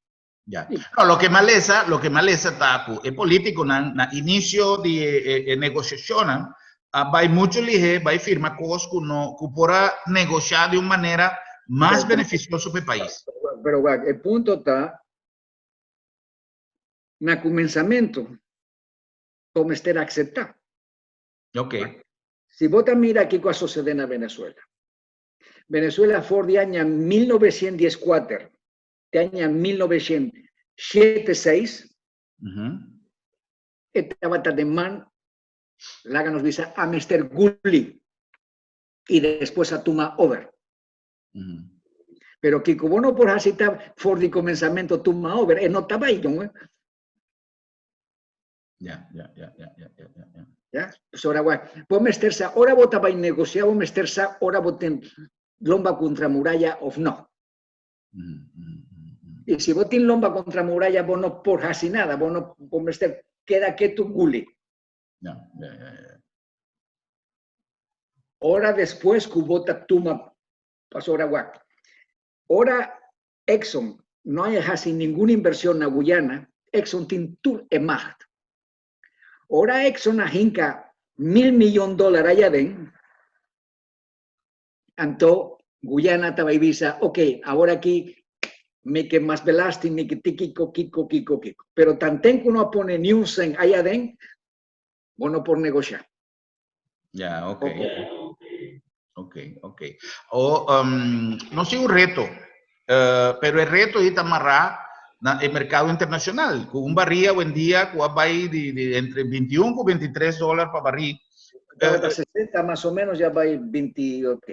Ya. No, lo que maleza está es político, en inicio de negociación, hay mucho lige, hay firma cosas que podrá negociar de una manera más beneficiosa para el país. Pero el punto está en el comenzamiento, como estar aceptado. Ok. Si vos te miras aquí qué sucede en Venezuela. Venezuela fue de año 1914, de año 1976, estaba de man, la nos dice a Mr. Gulli y después a Tuma Over. Pero que como no por así está for de comenzamiento Tuma Over, no estaba ahí, ¿no? Ya. ¿Ya? Pues ahora, vos meterse, ahora vos vais a negociar, vos meterse, ahora vos tenés lomba contra muralla o no. Y si vos tenés lomba contra muralla, vos no por así nada, vos no vos meter, queda que tu Gulli. Ya. Ahora después que vota Tuma, pasó ahora, ahora Exxon, no hay casi ninguna inversión en Guyana, Exxon tiene tour en Macht. Ahora Exxon ahinca $1.000 millones allá adentro. Entonces, Guyana estaba Ibiza, ok, ahora aquí me que más velasti, me que kiko. Pero tan que uno pone Newsen allá adentro, bueno por negociar. Ya, ok. No sé un reto, pero el reto está amarrado el mercado internacional, con un barril hoy en día que va de entre 21 y 23 dólares para barril. Estaba 60 más o menos, ya va a ir 20, ok.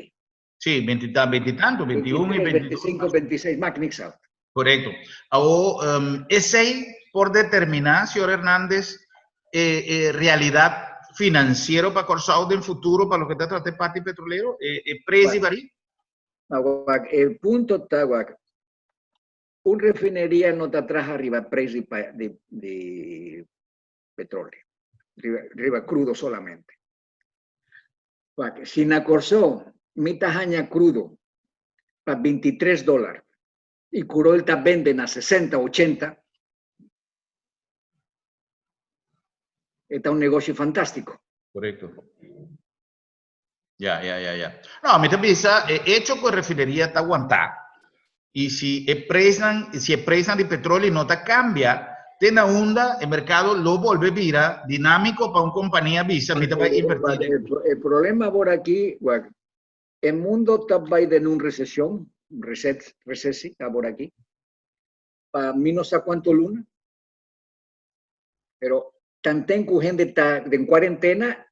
Sí, 20 y tanto, 21 y 22. 25, 26, Magnix out. Correcto. Ahora, ese por determinar, señor Hernández, realidad financiero para Corsao del futuro, para lo que te trate parte petrolero, precio varía. El punto está, una refinería no te atrás arriba precio de petróleo, arriba crudo solamente. Si na Corsao, mitad año crudo, para $23, y Curol te venden a 60, 80, está un negocio fantástico. Correcto. Ya. No, a mí te pisa, hecho con refinería está aguantar. Y si empresan de petróleo y no te cambia, tiene onda, el mercado lo vuelve vira dinámico para una compañía visa, a mí te va a invertir. El problema por aquí, el mundo está en una recesión, está por aquí, para mí no sé cuánto luna, pero tanten que gente está en cuarentena,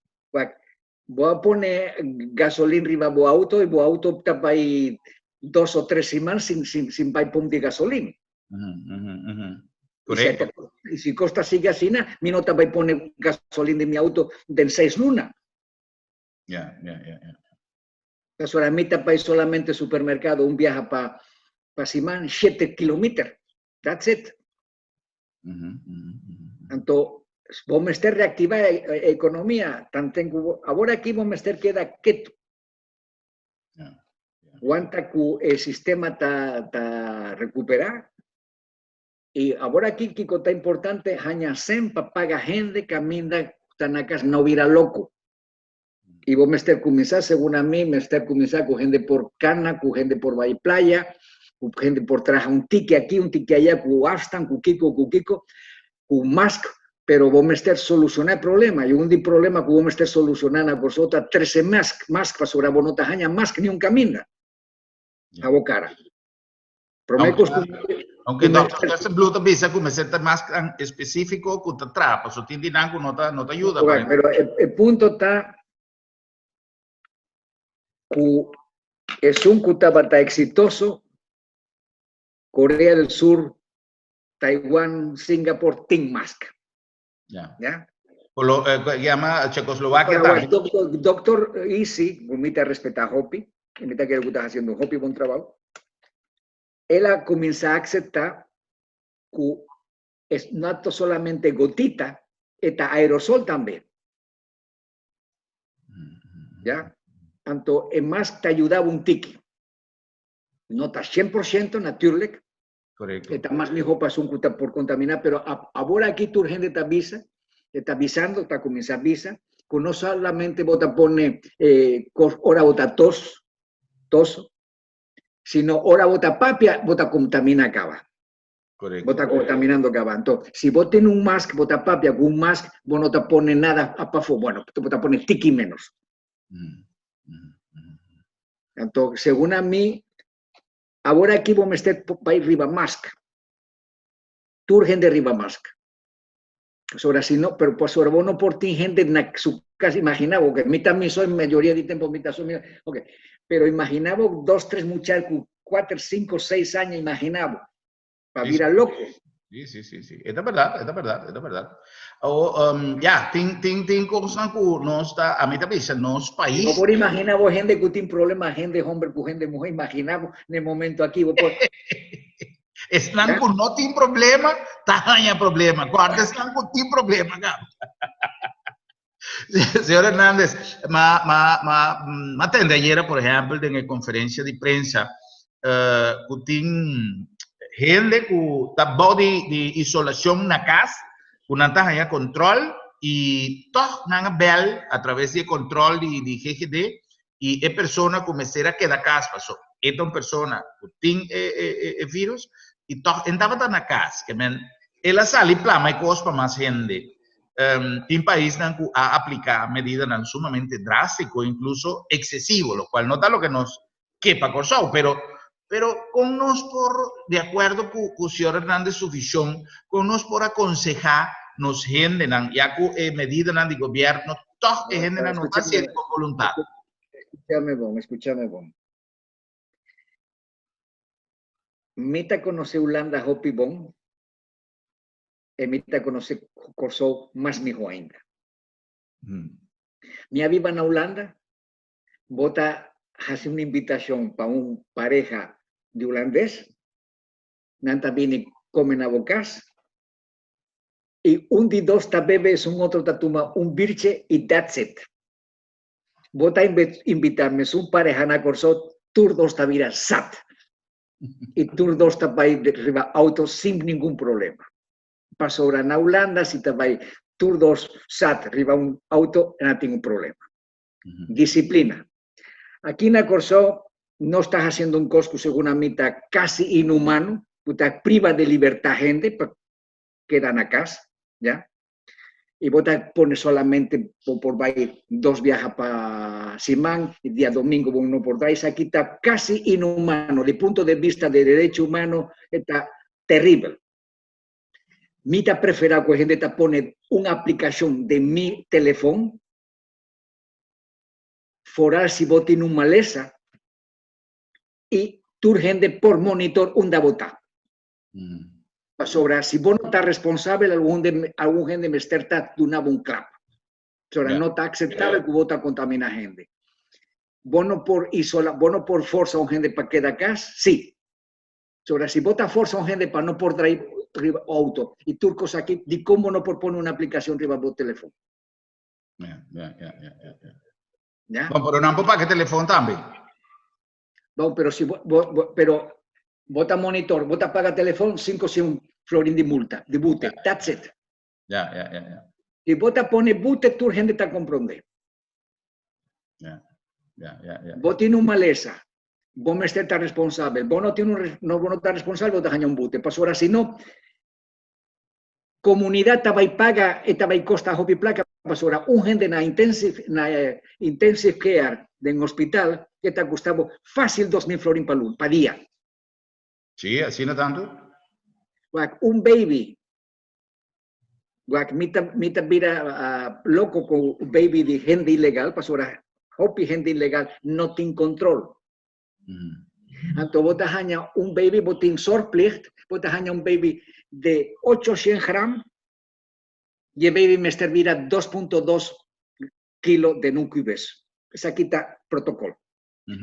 voy a poner gasolina arriba de auto y el auto está para ahí 2 o 3 semanas sin pump de gasolina. Correcto. Y si costa sigue así, mi no te voy a poner gasolina de mi auto de 6 lunas. Ya. Entonces, ahora mí te país solamente supermercado, un viaje para Simán, 7 kilómetros. That's it. Entonces, vamos a estar reactivar la economía. Ahora aquí vamos a estar queda quieto. Aguanta que el sistema está recuperado. Y ahora aquí, que está importante, Haña sempre paga gente que camina, tanacas no vira loco. Y vos me estés comenzar, según a mí, me estés comenzar con gente por cana, con gente por Valle Playa, con gente por traje un tique aquí, un tique allá, con Astan, con Kiko, con Mask, pero vos me estés solucionando el problema. Y un problema que vos me estés solucionando a vosotros 13 Mask para sobre vos no te haña Mask ni un camina. A vos cara. Aunque doctor, ese Bluetooth visa que me siente más específico que te atrapa, eso tiene dinango, no te ayuda. Bueno, pero el punto está que es un Kutabata exitoso, Corea del Sur, Taiwán, Singapur, Team Mask. ¿Ya? Por lo que llama Checoslovaquia también. Doctor Easy, me respeta a Hopi, me que estás haciendo Hopi buen trabajo. Él ha comenzado a aceptar que es no solamente gotita, está aerosol también. ¿Ya? Tanto en más te ayudaba un tiki. No está 100% natural. Correcto. Está más mi ropa es un cuta por contaminar, pero ahora aquí tu gente está avisando, está comenzando a avisar, que no solamente vota pone ahora vota tos, sino ahora vota papia, vota contamina acaba. Correcto. Vota contaminando acaba. Entonces, si vos tenés un mask, vota papia con un mask, vos no te pones nada a pafo, bueno, te pones tiki menos. Entonces, según a mí, ahora aquí vos me estés para ir arriba mask. Tu gente arriba mask. Ahora si no, pero pues ahora vos no por ti gente en su casa imaginaba, que a mí también soy mayoría de tiempo, okay. Pero imaginaba 2, 3 muchachos, 4, 5, 6 años, imaginaba, para ir a loco. Sí. Es verdad. Ya, tin cosas que no está, a mí también dice, no es país. No por imaginar vos gente que tiene problemas, gente hombre con gente mujer, imaginamos en el momento aquí. Vos por... Eslanco no tiene problema, taña problema. Cuando Eslanco tiene problema, cabrón. Señor Hernández, ma tende ayer, por ejemplo, en la conferencia de prensa, que tiene gente que está de isolación en la casa, que no está control, y todo nada bel a través de control de GGD, y es persona que me será que da casa pasó. Esta es una persona que tiene virus, y todo andaba en la casa, que ella sale y plama y cosas para más gente. En país que ha aplicado medidas sumamente drásticas, incluso excesivas, lo cual no da lo que nos quepa Corsao, pero con nos por, de acuerdo con el señor Hernández, su visión, con nos por aconsejar, nos generan, ya que medidas de gobierno, todo generan no hacer con voluntad. Escúchame, bon. Mita conoce Holanda Hopi Bon, Mita conoce Corsao más mijo ainda. Mi aviva en Holanda, bota hace una invitación para una pareja de holandés, nanta viene comen a bocas, y un de dos ta bebe es un otro tatuma un birche y that's it. Bota invitarme un pareja na corso, tur dos ta vira sat. Y tur dos ta vai de arriba auto sin ningún problema. Paso ahora en Holanda, si ta vai tur dos sat arriba un auto, no tiene un problema. Disciplina. Aquí en Corso no estás haciendo un cosco según a mí casi inhumano, puta priva de libertad gente, para quedan a casa, ¿ya? Y vos te pones solamente por ir 2 viajes para Simán, y día domingo uno por dais, aquí está casi inhumano, de punto de vista de derecho humano, está terrible. Mi te prefiero que gente te pone una aplicación de mi teléfono, forar si vos tienes una maleza, y tu gente por monitor un bota. Sobre si vos no estás responsable, algún gente me está donando un clap. Sobre no está aceptable que vos contamina gente. Vos no por fuerza a un gente para quedar acá, sí. Sobre si vos estás fuerza a un gente para no por drive auto y turcos aquí, de cómo no por poner una aplicación arriba del teléfono. ¿Ya? Bueno, pero no para qué teléfono también. No, pero si pero vota monitor, vota paga teléfono, 5 florín de multa, de bute, that's it. Ya. Y vota pone bute, tu gente está comprende. Ya. Vos tienes una maleza, vos me estás responsable, vos no estás responsable, vos te dañas un bute. Paso ahora, si no, comunidad estaba y paga, estaba y costa hobby placa, paso ahora, un gente na intensive care en hospital, que te ha costado fácil 2.000 florín para día. Sí, así no tanto. Un baby, mita vira loco con un baby de gente ilegal, paso ahora, hopi gente ilegal, no tiene control. Entonces, vos te hañas un baby, vos tienes sorplicht, vos te hañas un baby de 800 gramos, y el baby me vira 2.2 kilos de nucleus. Esa quita protocolo.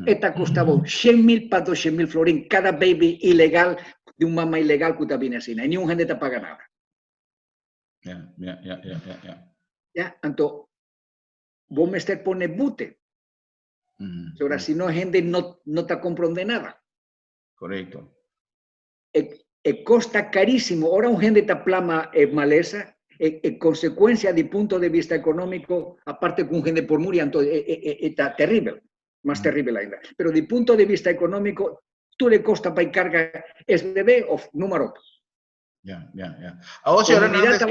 Esta costaba 100.000 para 200.000 florín cada baby ilegal de un mamá ilegal que viene así. Y ni un gente te paga nada. Ya, entonces, vos me pone bute. Ahora, si no, gente no te comprende nada. Correcto. Costa carísimo. Ahora un gente te plama maleza. Consecuencia de punto de vista económico, aparte que un gente por muria, entonces está terrible. Más terrible ainda. Pero de punto de vista económico, tú le costa para carga SBB o número. Ya. Ahora, señora Hernández,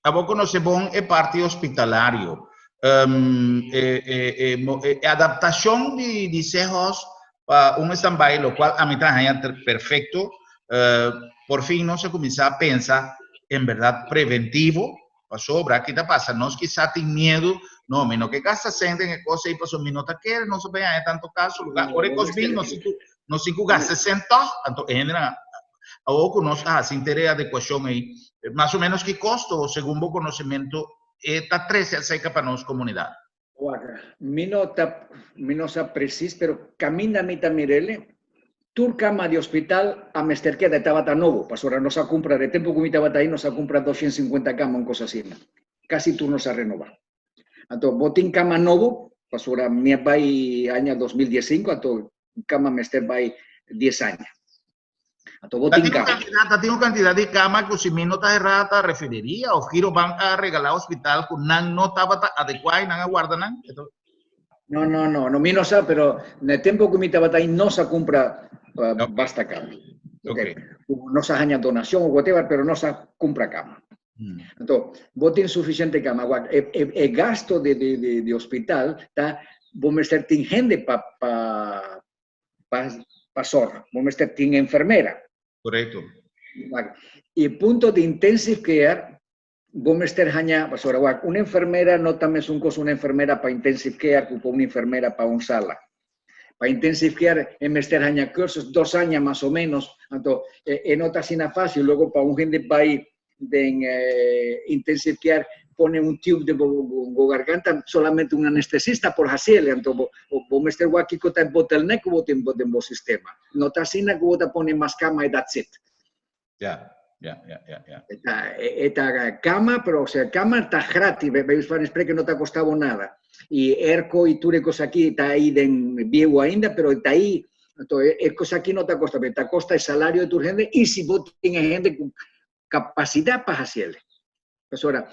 a vos conocemos el partido hospitalario. Adaptación de cejos para un stand-by, lo cual a mí también es perfecto. Por fin no se comienza a pensar en verdad preventivo. Pasó, ¿verdad? ¿Qué te pasa? No es que quizá ten miedo, no, menos que gasta gente en cosas y pasó, no te quiere, no se vea en tanto caso, ahora no se gasta 60, entonces entra, a vos conoces, sin tener adecuación ahí, más o menos qué costo, según vos conocimiento, está 13 acerca para nuestra comunidad. Mi no está preciso, pero camina a mitad Mirele, tu cama de hospital a Mester Queda estaba tan nuevo, pasó ahora no se compra de tiempo que estaba ahí, no se compra 250 camas en cosas así, casi tú no se renovado. Entonces, botín cama nuevo, pasó ahora mi país año 2015, entonces cama Mester va 10 años. Entonces, tengo cantidad de camas que si mi nota errada referiría o giro van a regalar hospital con no estaba adecuada y no guardan. No, mi no sabe, pero en el tiempo que mi estaba ahí no se compra basta cama. Okay. No se haña donación o whatever, pero no se compra cama. Entonces, vos tienes suficiente cama. El gasto de hospital está, vos me estás gente para zorra, vos me estás enfermera. Correcto. Y punto de intensive care, vos me estás una enfermera no también es un costo, una enfermera para intensive care, como una enfermera para un sala. Para intensive care, en Mester Haña cursos, 2 años más o menos, entonces, en otra sin fácil, luego para un gente va de intensive care, pone un tube de garganta, solamente un anestesista por hacerle, entonces vos meter aquí con el bottleneck vos en vos sistema. No está así que vos te pone más cama y that's it. Ya. Esta cama, pero o sea, cama está gratis, veis para que no te ha costado nada. Y ERCO y Turecos aquí está ahí de viejo ainda, pero está ahí. Entonces, ERCOS aquí no te costa, pero te costa el salario de tu gente y si vos tienes gente con capacidad para hacerle. Pues ahora,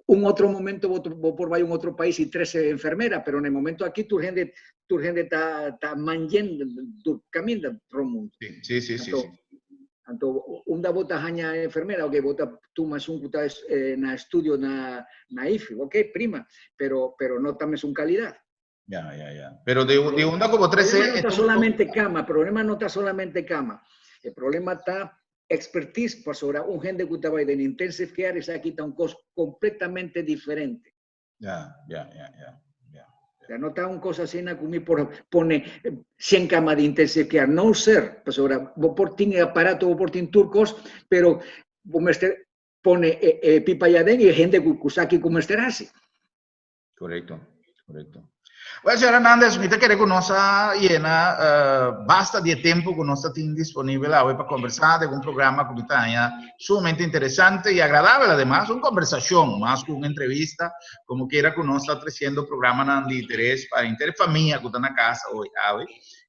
un otro momento vos por vaya a un otro país y 13 enfermeras, pero en el momento aquí tu gente está mangiando, tu camino todo el mundo. Sí. Entonces, una bota haña enfermera, ok, bota tú más un cuta na estudio na IFI, ok, prima, pero no también es un calidad. Ya. Pero de onda como 13... El problema no está solamente cama, el problema no está solamente cama. El problema está expertise, pues ahora un gente que estaba en intensive care es aquí está un costo completamente diferente. Ya. O sea, no está una cosa así, pone 100 camas de intensive care. No, sir. Pues ahora, vos por ti aparato, vos por ti turcos, pero vos pone pipa allá adentro y gente que usa aquí como así. Correcto. Bueno, señor Hernández, me quiere conocer basta de tiempo que nos está disponible hoy para conversar de un programa que está sumamente interesante y agradable, además, una conversación, más que una entrevista, como quiera que nos está ofreciendo programas de interés para familia que está en casa hoy, ¿sabes?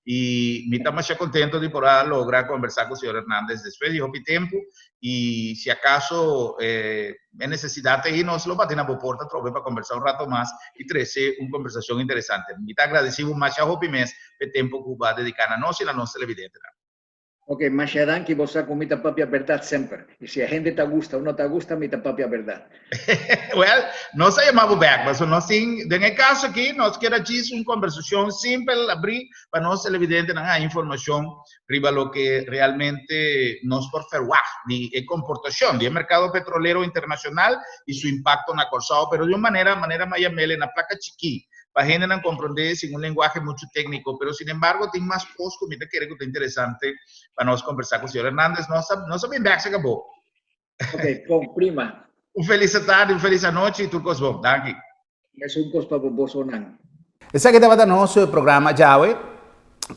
Y me está más contento de poder lograr conversar con el señor Hernández después de mi tiempo y si acaso es necesidad de irnos, lo baten a porta para conversar un rato más y traer una conversación interesante. Me está agradecido más a Hopi Mes el tiempo que va a dedicar a nosotros y a nuestra televidente. Ok, mas dan que vos saco mi propia verdad siempre. Y si a gente te gusta o no te gusta, mi propia verdad. Well, no se llamaba back, pero no sin, en el caso aquí, nos quiere decir una conversación simple, abrir para nos televidente una información arriba lo que realmente nos por ferwah, de comportación del mercado petrolero internacional y su impacto en la corsado, pero de una manera mayamele en la placa chiqui. Para gente no comprender sin un lenguaje mucho técnico, pero sin embargo tiene más post que me quiere que es interesante para nos conversar con el señor Hernández. No se back se acabó. Ok, con prima. Un feliz tarde, un feliz noche y turcos bom. Danke. Es un cos para Bolsonaro. Essa que estava no nosso programa Jawe.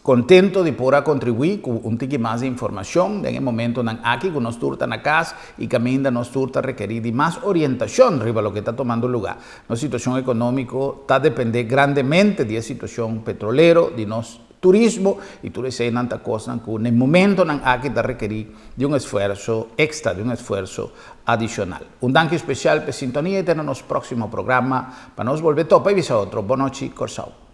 Contento de poder contribuir con un poco más de información en el momento en aquí que nos turta na casa y camina nos turta requerir de más orientación sobre lo que está tomando lugar. La situación económica está depende grandemente de la situación petrolero, de nuestro turismo y tú dices tanta cosa que en el momento en aquí está requerir de un esfuerzo extra, de un esfuerzo adicional. Un danke especial por sintonía y tenemos próximo programa para nos volver topa y visa otro. Buenas noches, Corsao.